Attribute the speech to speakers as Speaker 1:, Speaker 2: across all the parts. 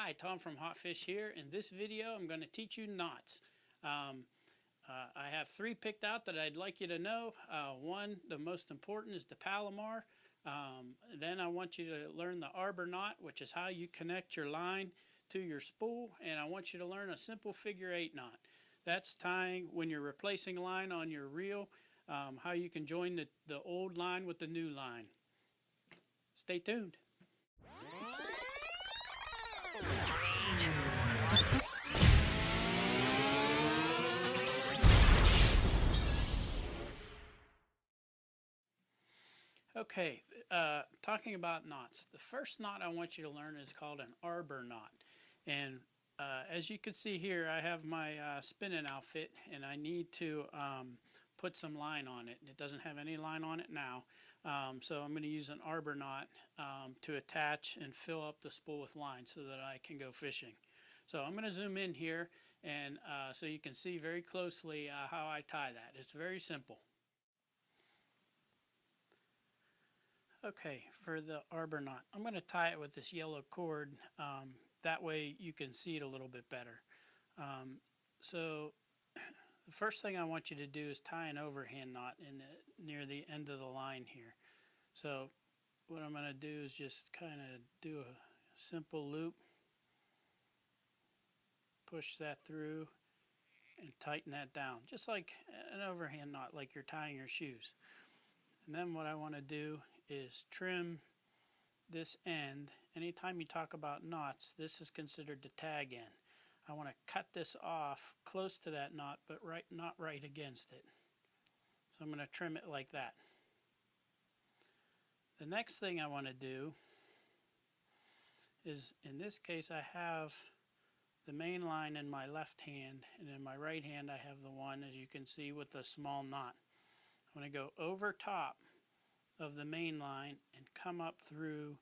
Speaker 1: Hi, Tom from Hot Fish here. In this video, I'm going to teach you knots. I have three picked out that I'd like you to know. One, the most important, is the Palomar. Then I want you to learn the Arbor Knot, which is how you connect your line to your spool. And I want you to learn a simple figure 8 knot. That's tying when you're replacing line on your reel, how you can join the old line with the new line. Stay tuned. Okay, talking about knots. The first knot I want you to learn is called an arbor knot. And as you can see here, I have my spinning outfit, and I need to put some line on it. It doesn't have any line on it now, so I'm going to use an arbor knot to attach and fill up the spool with line so that I can go fishing. So I'm going to zoom in here, and so you can see very closely how I tie that. It's very simple. Okay, for the arbor knot, I'm going to tie it with this yellow cord. That way you can see it a little bit better. So the first thing I want you to do is tie an overhand knot near the end of the line here. So what I'm going to do is just kind of do a simple loop, push that through, and tighten that down, just like an overhand knot, like you're tying your shoes. And then what I want to do is trim this end. Anytime you talk about knots, this is considered the tag end. I want to cut this off close to that knot, but not right against it. So I'm going to trim it like that. The next thing I want to do is, in this case, I have the main line in my left hand, and in my right hand I have the one, as you can see, with the small knot. I'm going to go over top of the main line and come up through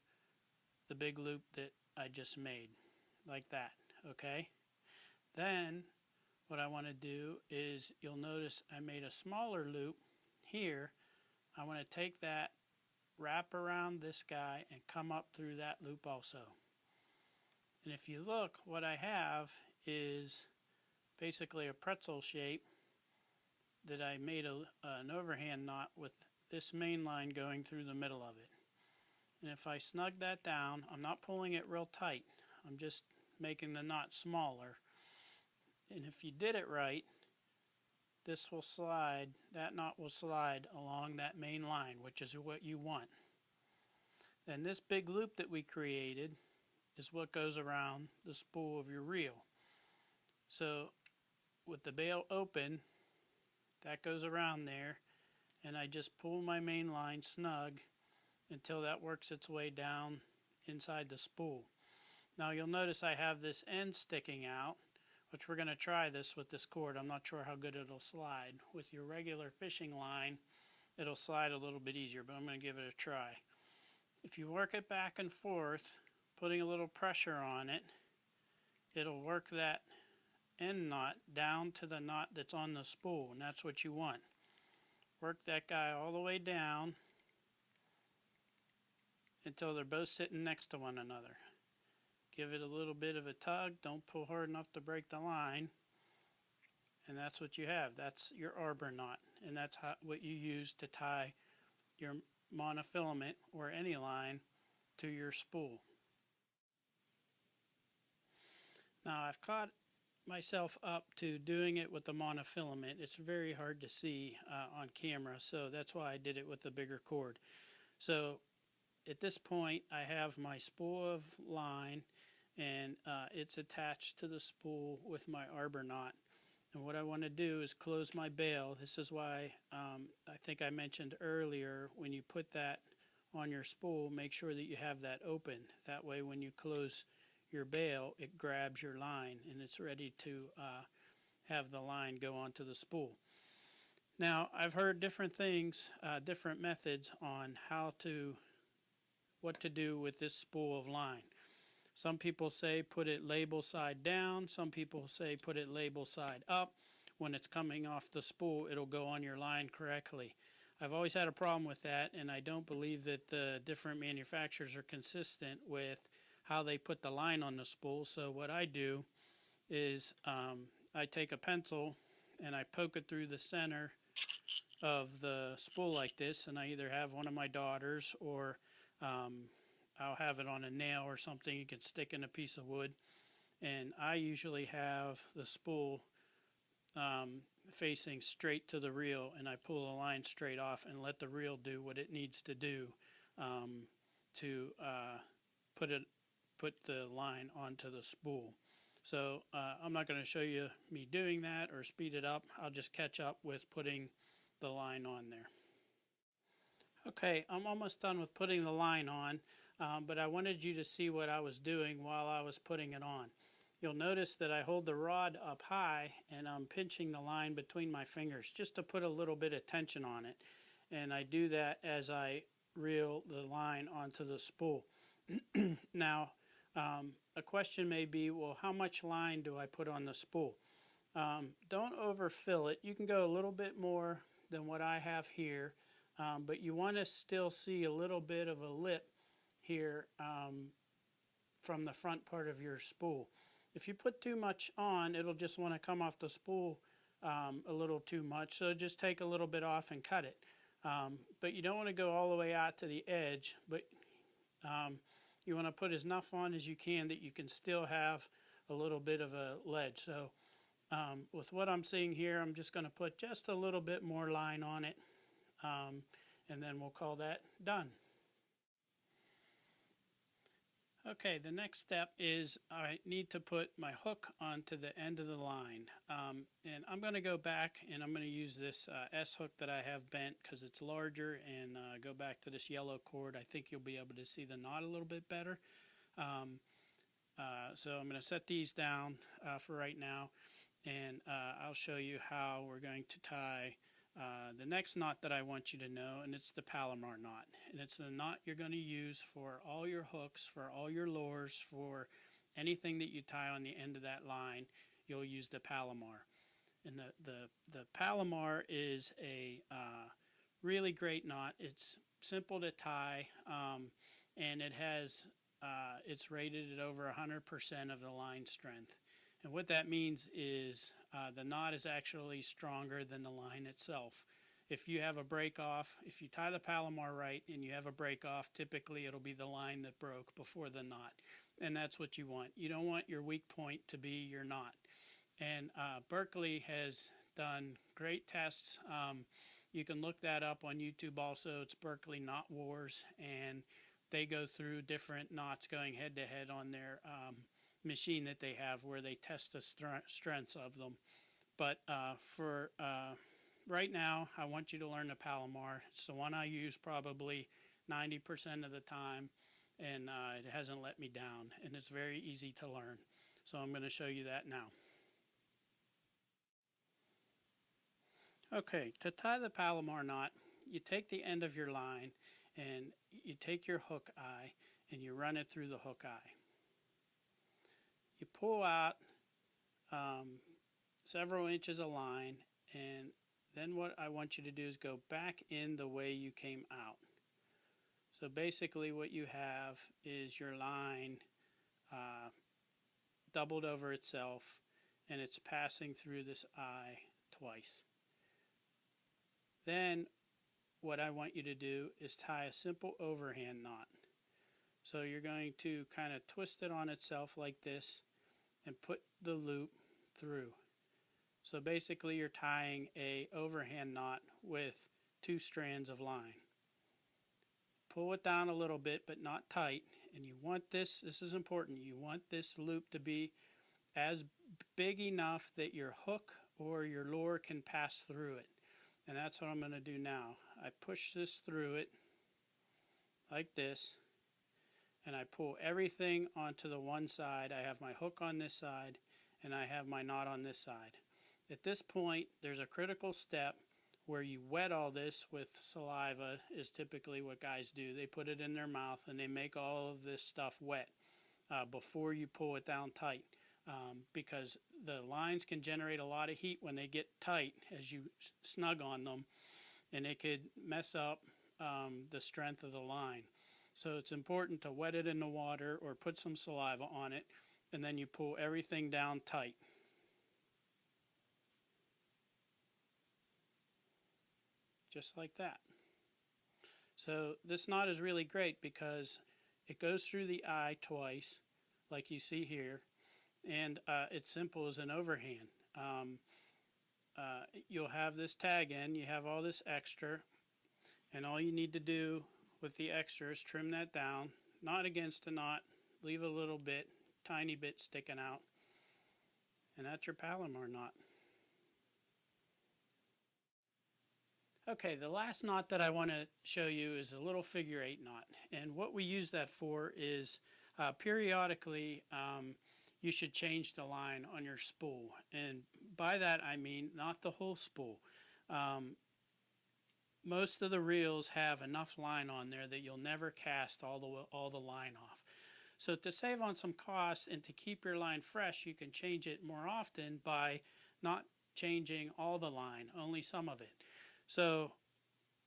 Speaker 1: the big loop that I just made, like that, okay? Then what I want to do is, you'll notice I made a smaller loop here. I want to take that, wrap around this guy, and come up through that loop also. And if you look, what I have is basically a pretzel shape that I made an overhand knot with this main line going through the middle of it. And if I snug that down, I'm not pulling it real tight, I'm just making the knot smaller. And if you did it right, this will slide, that knot will slide along that main line, which is what you want. Then this big loop that we created is what goes around the spool of your reel. So with the bail open, that goes around there, and I just pull my main line snug until that works its way down inside the spool. Now you'll notice I have this end sticking out, which we're going to try this with this cord. I'm not sure how good it'll slide. With your regular fishing line, it'll slide a little bit easier, but I'm going to give it a try. If you work it back and forth, putting a little pressure on it, it'll work that end knot down to the knot that's on the spool, and that's what you want. Work that guy all the way down until they're both sitting next to one another. Give it a little bit of a tug, don't pull hard enough to break the line, and that's what you have. That's your arbor knot, and that's what you use to tie your monofilament or any line to your spool. Now I've caught myself up to doing it with the monofilament. It's very hard to see on camera, so that's why I did it with the bigger cord. So at this point I have my spool of line, and it's attached to the spool with my arbor knot. And what I want to do is close my bail. This is why I think I mentioned earlier, when you put that on your spool, make sure that you have that open. That way when you close your bail, it grabs your line and it's ready to have the line go onto the spool. Now I've heard different things, different methods on what to do with this spool of line. Some people say put it label side down, some people say put it label side up. When it's coming off the spool, it'll go on your line correctly. I've always had a problem with that, and I don't believe that the different manufacturers are consistent with how they put the line on the spool. So what I do is I take a pencil and I poke it through the center of the spool like this, and I either have one of my daughters or I'll have it on a nail or something you can stick in a piece of wood. And I usually have the spool facing straight to the reel, and I pull the line straight off and let the reel do what it needs to do to put the line onto the spool. So I'm not going to show you me doing that or speed it up. I'll just catch up with putting the line on there. Okay, I'm almost done with putting the line on, but I wanted you to see what I was doing while I was putting it on. You'll notice that I hold the rod up high and I'm pinching the line between my fingers just to put a little bit of tension on it. And I do that as I reel the line onto the spool. Now, a question may be, well, how much line do I put on the spool? Don't overfill it. You can go a little bit more than what I have here, but you want to still see a little bit of a lip here from the front part of your spool. If you put too much on, it'll just want to come off the spool a little too much, so just take a little bit off and cut it. But you don't want to go all the way out to the edge, but you want to put as enough on as you can that you can still have a little bit of a ledge. So with what I'm seeing here, I'm just going to put just a little bit more line on it, and then we'll call that done. Okay, the next step is I need to put my hook onto the end of the line. And I'm going to go back and I'm going to use this S hook that I have bent because it's larger, and go back to this yellow cord. I think you'll be able to see the knot a little bit better. So I'm going to set these down for right now, and I'll show you how we're going to tie the next knot that I want you to know, and it's the Palomar knot. And it's the knot you're going to use for all your hooks, for all your lures, for anything that you tie on the end of that line. You'll use the Palomar. And the Palomar is a really great knot. It's simple to tie, and it has it's rated at over 100% of the line strength. And what that means is the knot is actually stronger than the line itself. If you have a break off, if you tie the Palomar right and you have a break off, typically it'll be the line that broke before the knot. And that's what you want. You don't want your weak point to be your knot. And Berkeley has done great tests. You can look that up on YouTube also. It's Berkeley Knot Wars, and they go through different knots going head to head on their machine that they have, where they test the strengths of them. But for right now, I want you to learn the Palomar. It's the one I use probably 90% of the time, and it hasn't let me down, and it's very easy to learn. So I'm going to show you that now. Okay, to tie the Palomar knot, you take the end of your line and you take your hook eye and you run it through the hook eye. You pull out several inches of line, and then what I want you to do is go back in the way you came out. So basically what you have is your line doubled over itself, and it's passing through this eye twice. Then what I want you to do is tie a simple overhand knot. So you're going to kind of twist it on itself like this and put the loop through. So basically you're tying a overhand knot with 2 strands of line. Pull it down a little bit, but not tight, and you want this is important, you want this loop to be as big enough that your hook or your lure can pass through it. And that's what I'm going to do now. I push this through it like this, and I pull everything onto the one side. I have my hook on this side, and I have my knot on this side. At this point, there's a critical step where you wet all this with saliva, is typically what guys do. They put it in their mouth and they make all of this stuff wet before you pull it down tight, because the lines can generate a lot of heat when they get tight as you snug on them, and it could mess up the strength of the line. So it's important to wet it in the water or put some saliva on it, and then you pull everything down tight. Just like that. So this knot is really great because it goes through the eye twice, like you see here, and it's simple as an overhand. You'll have this tag in, you have all this extra, and all you need to do with the extra is trim that down, not against the knot, leave a little bit, tiny bit sticking out, and that's your Palomar knot. Okay, the last knot that I want to show you is a little figure 8 knot, and what we use that for is periodically you should change the line on your spool, and by that I mean not the whole spool. Most of the reels have enough line on there that you'll never cast all the line off. So to save on some cost and to keep your line fresh, you can change it more often by not changing all the line, only some of it. So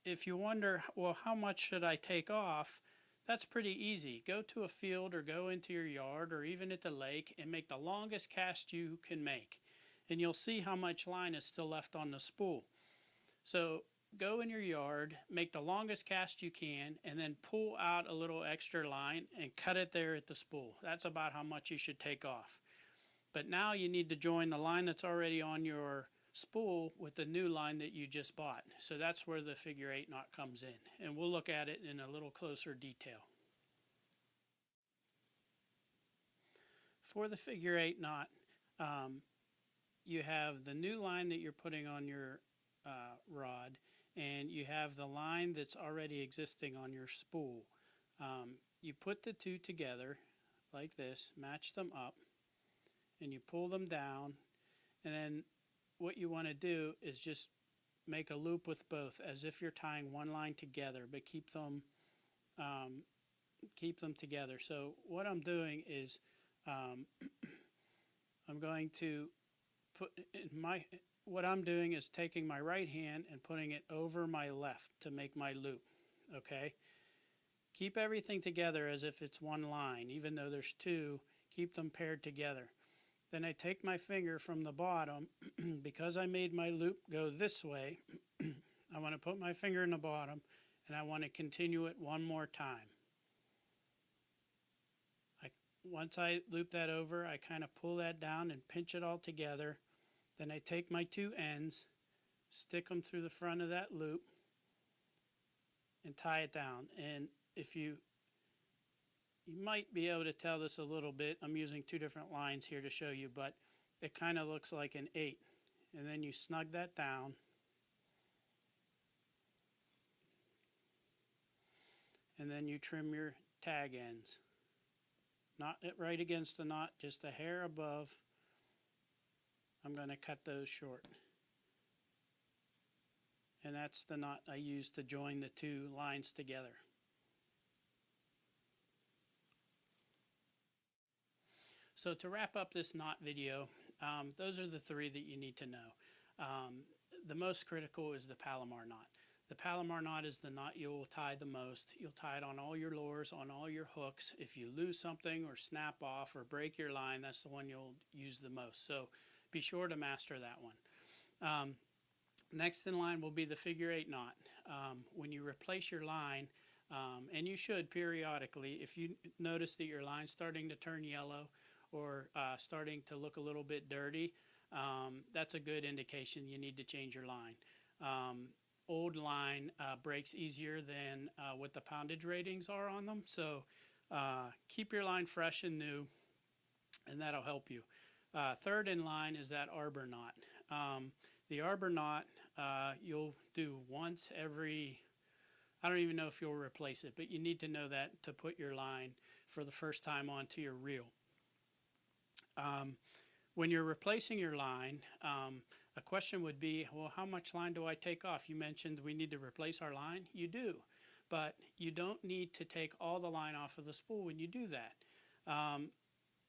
Speaker 1: if you wonder, well, how much should I take off? That's pretty easy. Go to a field or go into your yard or even at the lake and make the longest cast you can make. And you'll see how much line is still left on the spool. So go in your yard, make the longest cast you can, and then pull out a little extra line and cut it there at the spool. That's about how much you should take off. But now you need to join the line that's already on your spool with the new line that you just bought. So that's where the figure 8 knot comes in, and we'll look at it in a little closer detail. For the figure 8 knot, you have the new line that you're putting on your rod, and you have the line that's already existing on your spool. You put the two together like this, match them up, and you pull them down, and then what you want to do is just make a loop with both as if you're tying one line together, but keep them together. So what I'm doing is I'm going to put what I'm doing is taking my right hand and putting it over my left to make my loop. Okay, keep everything together as if it's one line, even though there's two. Keep them paired together. Then I take my finger from the bottom, because I made my loop go this way, I want to put my finger in the bottom and I want to continue it one more time. Once I loop that over, I kind of pull that down and pinch it all together. Then I take my two ends, stick them through the front of that loop, and tie it down. And if you might be able to tell this a little bit. I'm using two different lines here to show you, but it kind of looks like an 8. And then you snug that down. And then you trim your tag ends. Not right against the knot, just a hair above. I'm going to cut those short. And that's the knot I use to join the two lines together. So to wrap up this knot video, those are the 3 that you need to know. The most critical is the Palomar knot. The Palomar knot is the knot you'll tie the most. You'll tie it on all your lures, on all your hooks. If you lose something or snap off or break your line, that's the one you'll use the most. So be sure to master that one. Next in line will be the figure 8 knot. When you replace your line, and you should periodically, if you notice that your line's starting to turn yellow, or starting to look a little bit dirty, that's a good indication you need to change your line. Old line breaks easier than what the poundage ratings are on them, so keep your line fresh and new, and that'll help you. Third in line is that Arbor Knot. The Arbor Knot you'll do once every, I don't even know if you'll replace it, but you need to know that to put your line for the first time onto your reel. When you're replacing your line, a question would be, well, how much line do I take off? You mentioned we need to replace our line. You do, but you don't need to take all the line off of the spool when you do that.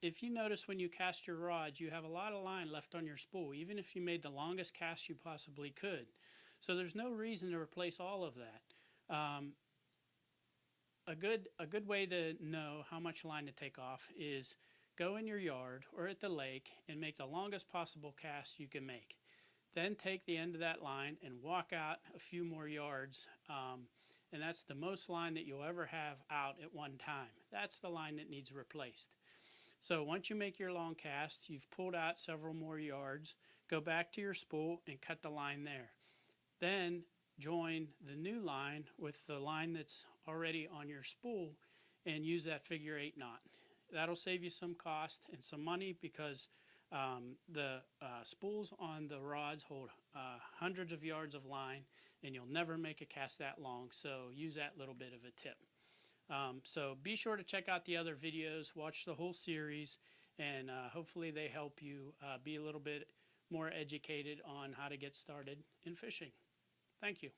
Speaker 1: If you notice when you cast your rods, you have a lot of line left on your spool, even if you made the longest cast you possibly could. So there's no reason to replace all of that. a good way to know how much line to take off is go in your yard or at the lake and make the longest possible cast you can make. Then take the end of that line and walk out a few more yards, and that's the most line that you'll ever have out at one time. That's the line that needs replaced. So once you make your long cast, you've pulled out several more yards, go back to your spool and cut the line there. Then join the new line with the line that's already on your spool and use that figure 8 knot. That'll save you some cost and some money because the spools on the rods hold hundreds of yards of line, and you'll never make a cast that long, so use that little bit of a tip. So be sure to check out the other videos, watch the whole series, and hopefully they help you be a little bit more educated on how to get started in fishing. Thank you.